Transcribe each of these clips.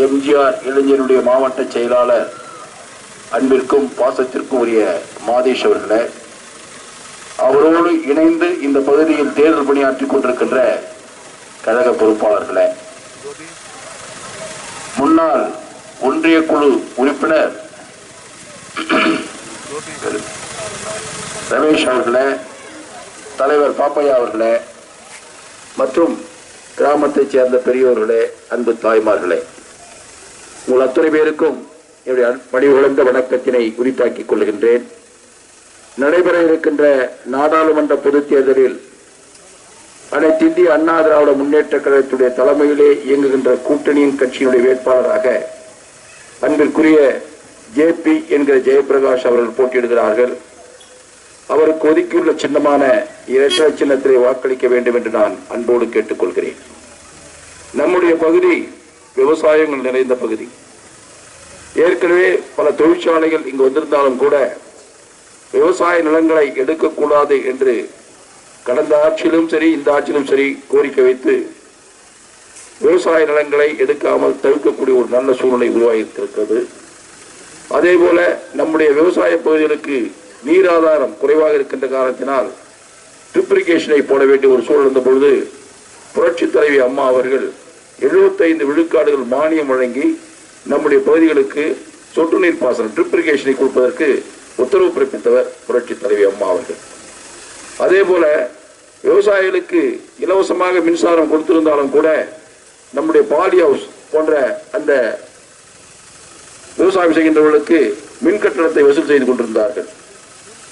எம்ஜிஆர் இளைஞருடைய மாவட்ட செயலாளர் அன்பிற்கும் பாசத்திற்கும் உரிய மாதேஷ் அவர்களே, அவரோடு இணைந்து இந்த பகுதியில் தேர்தல் பணியாற்றிக் கொண்டிருக்கின்ற கழக பொறுப்பாளர்களே, முன்னாள் ஒன்றிய குழு உறுப்பினர் ரமேஷ் அவர்களே, தலைவர் பாப்பையா அவர்களே மற்றும் கிராமத்தைச் சேர்ந்த பெரியோர்களே, அன்பு தாய்மார்களே, உங்கள் அத்தனை பேருக்கும் என்னுடைய பணிவுகழ்ந்த வணக்கத்தினை உரித்தாக்கிக் கொள்கின்றேன். நடைபெற இருக்கின்ற நாடாளுமன்ற பொதுத் தேர்தலில் அனைத்து இந்திய அண்ணா திராவிட முன்னேற்ற கழகத்துடைய தலைமையிலே இயங்குகின்ற கூட்டணியின் கட்சியினுடைய வேட்பாளராக அன்பிற்குரிய ஜேபி என்கிற ஜெயபிரகாஷ் அவர்கள் போட்டியிடுகிறார்கள். அவருக்கு ஒதுக்கியுள்ள சின்னமான இரட்டை சின்னத்திலே வாக்களிக்க வேண்டும் என்று நான் அன்போடு கேட்டுக்கொள்கிறேன். நம்முடைய பகுதி விவசாயங்கள் நிறைந்த பகுதி. ஏற்கனவே பல தொழிற்சாலைகள் இங்கு வந்திருந்தாலும் கூட விவசாய நிலங்களை எடுக்கக்கூடாது என்று கடந்த ஆட்சியிலும் சரி இந்த ஆட்சியிலும் சரி கோரிக்கை வைத்து விவசாய நிலங்களை எடுக்காமல் தவிர்க்கக்கூடிய ஒரு நல்ல சூழ்நிலை உருவாகியிருக்கிறது. அதே போல நம்முடைய விவசாய பகுதிகளுக்கு நீர் ஆதாரம் குறைவாக இருக்கின்ற காரணத்தினால் ட்ரிப்ரிகேஷனை போட வேண்டிய ஒரு சூழல் இருந்த பொழுது புரட்சி தலைவி அம்மா அவர்கள் 75 விழுக்காடுகள் மானியம் வழங்கி நம்முடைய பகுதிகளுக்கு சொட்டு நீர் பாசனம் ட்ரிப்ரிகேஷனை கொடுப்பதற்கு உத்தரவு பிறப்பித்தவர் புரட்சி தலைவி அம்மா அவர்கள். அதே போல விவசாயிகளுக்கு இலவசமாக மின்சாரம் கொடுத்திருந்தாலும் கூட நம்முடைய பாலி ஹவுஸ் போன்ற அந்த விவசாயம் செய்கின்றவர்களுக்கு மின் கட்டணத்தை வசூல் செய்து கொண்டிருந்தார்கள்.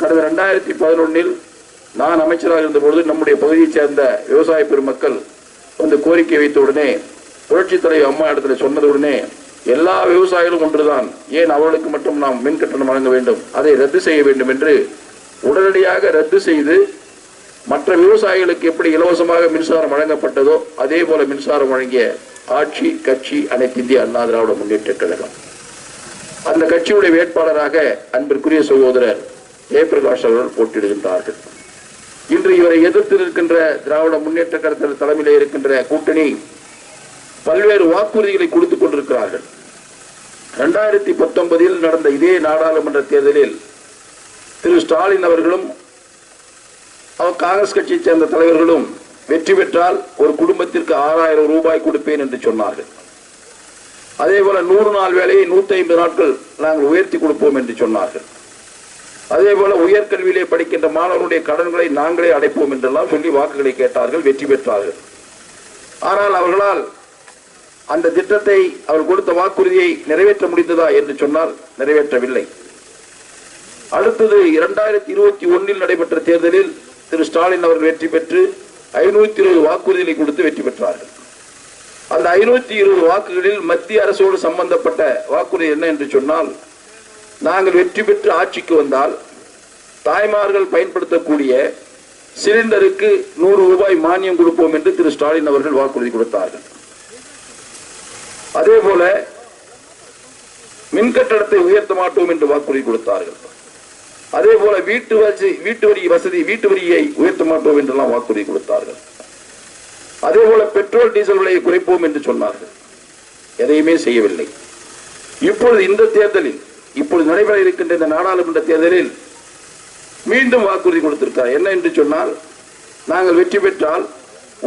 கடந்த 2011 நான் அமைச்சராக இருந்தபொழுது நம்முடைய பகுதியைச் சேர்ந்த விவசாய பெருமக்கள் வந்து கோரிக்கை வைத்த உடனே புரட்சி தலைவி அம்மா இடத்துல சொன்னதுடனே எல்லா விவசாயிகளும் ஒன்றுதான், ஏன் அவர்களுக்கு மட்டும் நாம் மின் கட்டணம் வழங்க வேண்டும், அதை ரத்து செய்ய வேண்டும் என்று உடனடியாக ரத்து செய்து மற்ற விவசாயிகளுக்கு எப்படி இலவசமாக மின்சாரம் வழங்கப்பட்டதோ அதே போல மின்சாரம் வழங்கிய ஆட்சி கட்சி அனைத்து இந்திய அண்ணா திராவிட முன்னேற்ற கழகம். அந்த கட்சியுடைய வேட்பாளராக அன்பிற்குரிய சகோதரர் ஜெயபிரகாஷ் அவர்கள் போட்டியிடுகின்றார்கள். இன்று இவரை எதிர்த்து இருக்கின்ற திராவிட முன்னேற்ற கழகத்தின் தலைமையிலே இருக்கின்ற கூட்டணி பல்வேறு வாக்குறுதிகளை கொடுத்துக் கொண்டிருக்கிறார்கள். 2019 நடந்த இதே நாடாளுமன்ற தேர்தலில் திரு ஸ்டாலின் அவர்களும் காங்கிரஸ் கட்சியைச் சேர்ந்த தலைவர்களும் வெற்றி பெற்றால் ஒரு குடும்பத்திற்கு 6000 ரூபாய் கொடுப்பேன் என்று சொன்னார்கள். அதே போல 100 நாள் வேலையை 150 நாட்கள் நாங்கள் உயர்த்தி கொடுப்போம் என்று சொன்னார்கள். அதே போல உயர்கல்வியிலே படிக்கின்ற மாணவர்களுடைய கடன்களை நாங்களே அடைப்போம் என்றெல்லாம் சொல்லி வாக்குகளை கேட்டார்கள், வெற்றி பெற்றார்கள். ஆனால் அவர்களால் அந்த திட்டத்தை அவர் கொடுத்த வாக்குறுதியை நிறைவேற்ற முடிந்ததா என்று சொன்னால் நிறைவேற்றவில்லை. அடுத்தது 2021 நடைபெற்ற தேர்தலில் திரு ஸ்டாலின் அவர்கள் வெற்றி பெற்று 520 வாக்குறுதிகளை கொடுத்து வெற்றி பெற்றார்கள். அந்த 520 வாக்குகளில் மத்திய அரசோடு சம்பந்தப்பட்ட வாக்குறுதி என்ன என்று சொன்னால், நாங்கள் வெற்றி பெற்று ஆட்சிக்கு வந்தால் தாய்மார்கள் பயன்படுத்தக்கூடிய சிலிண்டருக்கு 100 ரூபாய் மானியம் கொடுப்போம் என்று திரு ஸ்டாலின் அவர்கள் வாக்குறுதி கொடுத்தார்கள். அதே போல மின் கட்டணத்தை உயர்த்த மாட்டோம் என்று வாக்குறுதி கொடுத்தார்கள். அதே போல வீட்டு வரியை உயர்த்த மாட்டோம் என்றெல்லாம் வாக்குறுதி கொடுத்தார்கள். அதே போல பெட்ரோல் டீசல் விலையை குறைப்போம் என்று சொன்னார்கள். எதையுமே செய்யவில்லை. இப்பொழுது இந்த தேர்தலில் இப்பொழுது நடைபெற இருக்கின்ற இந்த நாடாளுமன்ற தேர்தலில் மீண்டும் வாக்குறுதி கொடுத்திருக்கிறார். என்ன என்று சொன்னால், நாங்கள் வெற்றி பெற்றால்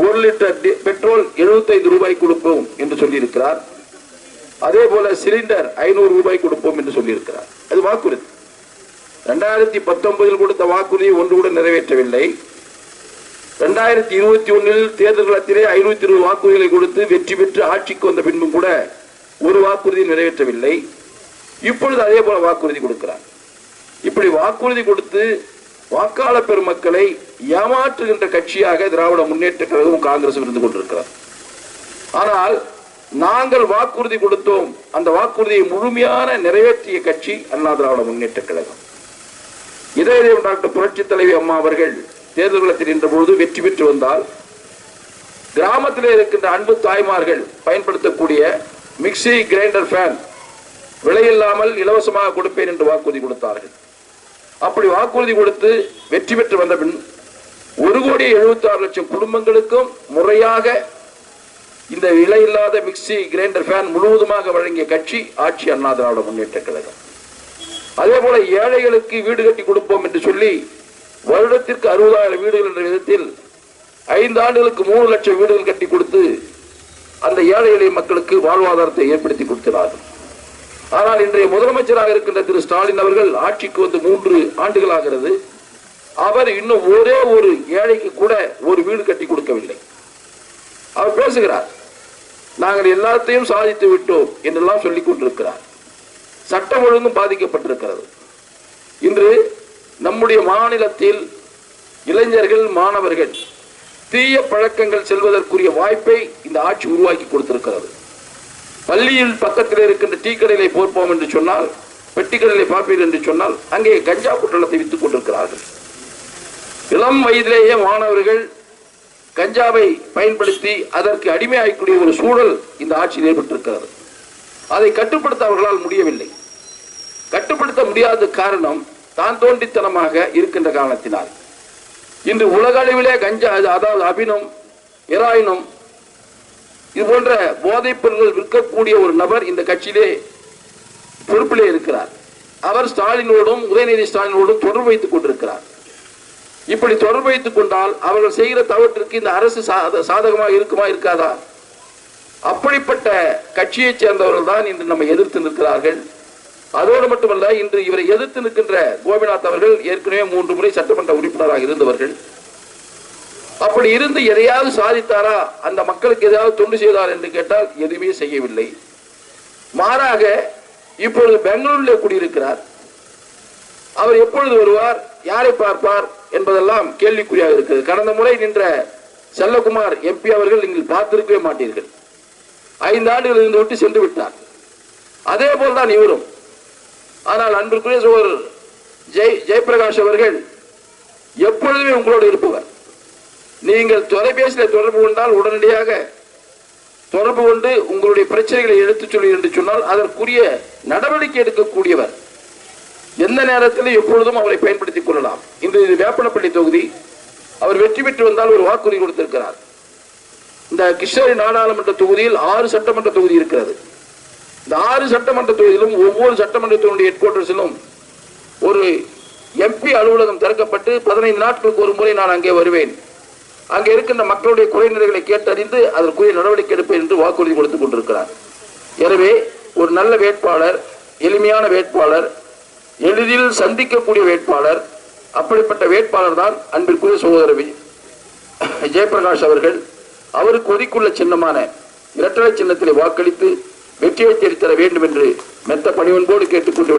1 லிட்டர் பெட்ரோல் 75 ரூபாய் கொடுப்போம் என்று சொல்லியிருக்கிறார். அதே போல சிலிண்டர் 500 ரூபாய் கொடுப்போம் என்று சொல்லியிருக்கிறார். அது வாக்குறுதி. 2019 கொடுத்த வாக்குறுதி ஒன்று கூட நிறைவேற்றவில்லை. 2021 தேர்தல் களத்திலே 520 வாக்குறுதிகளை கொடுத்து வெற்றி பெற்று ஆட்சிக்கு வந்த பின்பும் கூட ஒரு வாக்குறுதி நிறைவேற்றவில்லை. இப்பொழுது அதே போல வாக்குறுதி கொடுக்கிறார். இப்படி வாக்குறுதி கொடுத்து வாக்காளர் பெருமக்களை ஏமாற்றுகின்ற கட்சியாக திராவிட முன்னேற்ற கழகம் காங்கிரஸ் இருந்து கொண்டிருக்கிறார். ஆனால் நாங்கள் வாக்குறுதி கொடுத்தோம், அந்த வாக்குறுதியை முழுமையான நிறைவேற்றிய கட்சி அண்ணா திராவிட முன்னேற்ற கழகம். இதே டாக்டர் புரட்சி தலைவி அம்மா அவர்கள் தேர்தல் களத்தில் நின்ற பொழுது வெற்றி பெற்று வந்தால் கிராமத்தில் இருக்கின்ற அன்பு தாய்மார்கள் பயன்படுத்தக்கூடிய மிக்சி, கிரைண்டர், ஃபேன் விலையில்லாமல் இலவசமாக கொடுப்பேன் என்று வாக்குறுதி கொடுத்தார்கள். அப்படி வாக்குறுதி கொடுத்து வெற்றி பெற்று வந்த பின் 1,76,00,000 குடும்பங்களுக்கும் முறையாக இந்த விலையில்லாத மிக்சி கிரைண்டர் ஃபேன் முழுவதுமாக வழங்கிய கட்சி ஆட்சி அண்ணா திராவிட முன்னேற்ற கழகம். அதே போல ஏழைகளுக்கு வீடு கட்டி கொடுப்போம் என்று சொல்லி வருடத்திற்கு 60,000 வீடுகள் என்ற விதத்தில் 5 ஆண்டுகளுக்கு 3 லட்சம் வீடுகள் கட்டி கொடுத்து அந்த ஏழை எளிய மக்களுக்கு வாழ்வாதாரத்தை ஏற்படுத்தி கொடுக்கிறார்கள். ஆனால் இன்றைய முதலமைச்சராக இருக்கின்ற திரு ஸ்டாலின் அவர்கள் ஆட்சிக்கு வந்து 3 ஆண்டுகள் ஆகிறது. அவர் இன்னும் ஒரே ஒரு ஏழைக்கு கூட ஒரு வீடு கட்டி கொடுக்கவில்லை. அவர் பேசுகிறார், நாங்கள் எல்லாத்தையும் சாதித்து விட்டோம் என்றெல்லாம் சொல்லிக் கொண்டிருக்கிறார். சட்டம் ஒழுங்கும் பாதிக்கப்பட்டிருக்கிறது. இன்று நம்முடைய மாநிலத்தில் இளைஞர்கள் மாணவர்கள் தீய பழக்கங்கள் செல்வதற்குரிய வாய்ப்பை இந்த ஆட்சி உருவாக்கி கொடுத்திருக்கிறது. பள்ளியில் பக்கத்தில் இருக்கின்ற டீ கடைகளை போர்ப்போம் என்று சொன்னால், பெட்டிக்கடைகளை பார்ப்பீர்கள் என்று சொன்னால் அங்கே கஞ்சா குற்றலத்தை வித்துக் கொண்டிருக்கிறார்கள். இளம் வயதிலேயே மாணவர்கள் கஞ்சாவை பயன்படுத்தி அதற்கு அடிமையாகக்கூடிய ஒரு சூழல் இந்த ஆட்சியில் ஏற்பட்டிருக்கிறது. அதை கட்டுப்படுத்த அவர்களால் முடியவில்லை. கட்டுப்படுத்த முடியாத காரணம் தான் தோன்றித்தனமாக இருக்கின்ற காரணத்தினால் இன்று உலக அளவிலே கஞ்சா, அதாவது அபினம், ஹெராயினும் இது போன்ற போதைப் பொருட்கள் விற்கக்கூடிய ஒரு நபர் இந்த கட்சியிலே பொறுப்பிலே இருக்கிறார். அவர் ஸ்டாலினோடும் உதயநிதி ஸ்டாலினோடும் தொடர்பு வைத்துக் கொண்டிருக்கிறார். இப்படி தொடர்பு வைத்துக் கொண்டால் அவர்கள் செய்கிற தவற்றிற்கு இந்த அரசு சாதகமாக இருக்குமா இருக்காதா? அப்படிப்பட்ட கட்சியைச் சேர்ந்தவர்கள் தான் இன்று நம்ம எதிர்த்து நிற்கிறார்கள். அதோடு மட்டுமல்ல, இன்று இவரை எதிர்த்து நிற்கின்ற கோபிநாத் அவர்கள் ஏற்கனவே 3 முறை சட்டமன்ற உறுப்பினராக இருந்தவர்கள். அப்படி இருந்து எதையாவது சாதித்தாரா, அந்த மக்களுக்கு எதையாவது தொண்டு செய்தார் என்று கேட்டால் எதுவுமே செய்யவில்லை. மாறாக இப்பொழுது பெங்களூரில் குடியிருக்கிறார். அவர் எப்பொழுது வருவார், யாரை பார்ப்பார் என்பதெல்லாம் கேள்விக்குறியாக இருக்கிறது. கடந்த முறை நின்ற செல்லகுமார் எம்பி அவர்கள் நீங்கள் பார்த்திருக்கவே மாட்டீர்கள். 5 ஆண்டுகள் இருந்து விட்டு சென்று விட்டார். அதே போல்தான் இவரும். ஆனால் அன்பிற்குரிய சகோதரர் ஜெயபிரகாஷ் அவர்கள் எப்பொழுதுமே உங்களோடு இருப்பவர். நீங்கள் தொலைபேசியில் தொடர்பு கொண்டால் உடனடியாக தொடர்பு கொண்டு உங்களுடைய பிரச்சனைகளை எடுத்துச் சொல்லி என்று சொன்னால் அதற்குரிய நடவடிக்கை எடுக்கக்கூடியவர். எந்த நேரத்திலும் எப்பொழுதும் அவரை பயன்படுத்திக் கொள்ளலாம். இன்று இது வேப்பனப்பள்ளி தொகுதி. அவர் வெற்றி பெற்று வந்தால் ஒரு வாக்குறுதி கொடுத்திருக்கிறார். இந்த கிருஷ்ணகிரி நாடாளுமன்ற தொகுதியில் 6 சட்டமன்ற தொகுதி இருக்கிறது. இந்த 6 சட்டமன்ற தொகுதியிலும் ஒவ்வொரு சட்டமன்றத்தினுடைய ஹெட் குவார்டர்ஸிலும் ஒரு எம்பி அலுவலகம் திறக்கப்பட்டு 15 நாட்களுக்கு ஒரு முறை நான் அங்கே வருவேன். அங்கே இருக்கின்ற மக்களுடைய குறைநிறைகளை கேட்டறிந்து அதற்குரிய நடவடிக்கை எடுப்பேன் என்று வாக்குறுதி கொடுத்துக் கொண்டிருக்கிறார். எனவே ஒரு நல்ல வேட்பாளர், எளிமையான வேட்பாளர், எளிதில் சந்திக்கக்கூடிய வேட்பாளர், அப்படிப்பட்ட வேட்பாளர் தான் அன்பிற்குரிய சகோதரர் ஜெயபிரகாஷ் அவர்கள். அவருக்கு ஒதுக்குள்ள சின்னமான இரட்டை சின்னத்திலே வாக்களித்து வெற்றியை தேடித்தர வேண்டும் என்று மெத்த பணிவன்போடு கேட்டுக்கொண்டு